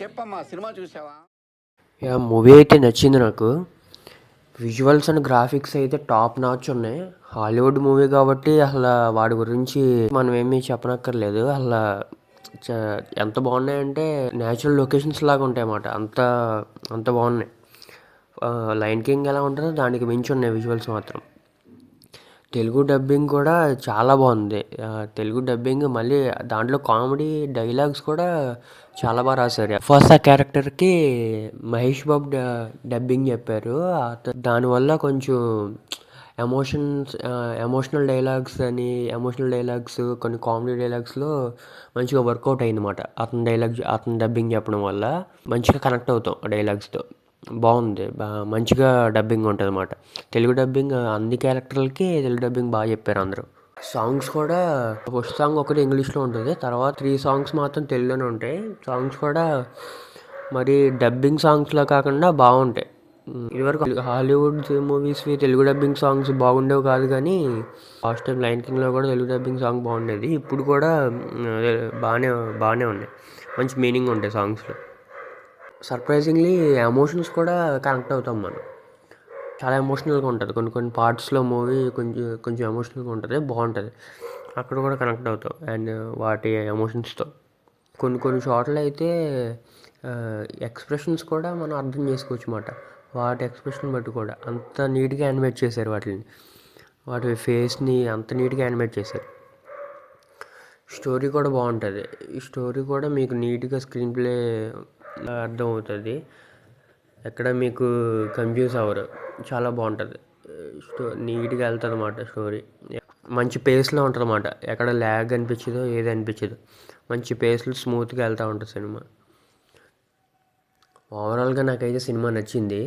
చెప్పమ్మా సినిమా చూసావా? మూవీ అయితే నచ్చింది నాకు. విజువల్స్ అండ్ గ్రాఫిక్స్ అయితే టాప్ నాచ్ ఉన్నాయి. హాలీవుడ్ మూవీ కాబట్టి అసలు వాడి గురించి మనం ఏమీ చెప్పనక్కర్లేదు. అసలు ఎంత బాగున్నాయంటే న్యాచురల్ లొకేషన్స్ లాగా ఉంటాయి అన్నమాట. అంత అంత బాగున్నాయి. లయన్ కింగ్ ఎలా ఉంటుందో దానికి మించి ఉన్నాయి విజువల్స్ మాత్రం. తెలుగు డబ్బింగ్ కూడా చాలా బాగుంది. తెలుగు డబ్బింగ్ మళ్ళీ దాంట్లో కామెడీ డైలాగ్స్ కూడా చాలా బాగా రాశారు. ఫస్ట్ ఆ క్యారెక్టర్కి మహేష్ బాబు డబ్బింగ్ చెప్పారు. దానివల్ల కొంచెం ఎమోషనల్ డైలాగ్స్ కొన్ని కామెడీ డైలాగ్స్లో మంచిగా వర్కౌట్ అయిందన్నమాట. అతని డబ్బింగ్ చెప్పడం వల్ల మంచిగా కనెక్ట్ అవుతాం ఆ డైలాగ్స్తో. బాగుంది. మంచిగా డబ్బింగ్ ఉంటుంది అన్నమాట. తెలుగు డబ్బింగ్ అన్ని క్యారెక్టర్లకి తెలుగు డబ్బింగ్ బాగా చెప్పారు అందరూ. సాంగ్స్ కూడా ఫస్ట్ సాంగ్ ఒకటి ఇంగ్లీష్లో ఉంటుంది. తర్వాత 3 సాంగ్స్ మాత్రం తెలుగులోనే ఉంటాయి. సాంగ్స్ కూడా మరి డబ్బింగ్ సాంగ్స్లో కాకుండా బాగుంటాయి. ఇదివరకు హాలీవుడ్ మూవీస్వి తెలుగు డబ్బింగ్ సాంగ్స్ బాగుండేవి కాదు, కానీ లాస్ట్ టైం లయన్ కింగ్లో కూడా తెలుగు డబ్బింగ్ సాంగ్ బాగుండేది. ఇప్పుడు కూడా బాగానే బాగానే ఉన్నాయి. మంచి మీనింగ్ ఉంటాయి సాంగ్స్లో. సర్ప్రైజింగ్లీ ఎమోషన్స్ కూడా కనెక్ట్ అవుతాం మనం. చాలా ఎమోషనల్గా ఉంటుంది. కొన్ని కొన్ని పార్ట్స్లో మూవీ కొంచెం ఎమోషనల్గా ఉంటుంది, బాగుంటుంది. అక్కడ కూడా కనెక్ట్ అవుతాం అండ్ వాటి ఎమోషన్స్తో. కొన్ని షార్ట్లు అయితే ఎక్స్ప్రెషన్స్ కూడా మనం అర్థం చేసుకోవచ్చు అన్నమాట. వాటి ఎక్స్ప్రెషన్ బట్టి కూడా అంత నీట్గా యానిమేట్ చేశారు వాటి ఫేస్ని అంత నీట్గా యానిమేట్ చేశారు. స్టోరీ కూడా బాగుంటుంది. ఈ స్టోరీ కూడా మీకు నీట్గా స్క్రీన్ ప్లే అర్థమవుతుంది. ఎక్కడ మీకు కన్ఫ్యూజ్ అవ్వరు. చాలా బాగుంటుంది. నీట్గా వెళ్తుంది అన్నమాట స్టోరీ. మంచి పేస్లో ఉంటుంది అన్నమాట. ఎక్కడ ల్యాగ్ అనిపించదో ఏది అనిపించదు. మంచి పేస్లో స్మూత్గా వెళ్తూ ఉంటుంది సినిమా. ఓవరాల్గా నాకైతే సినిమా నచ్చింది.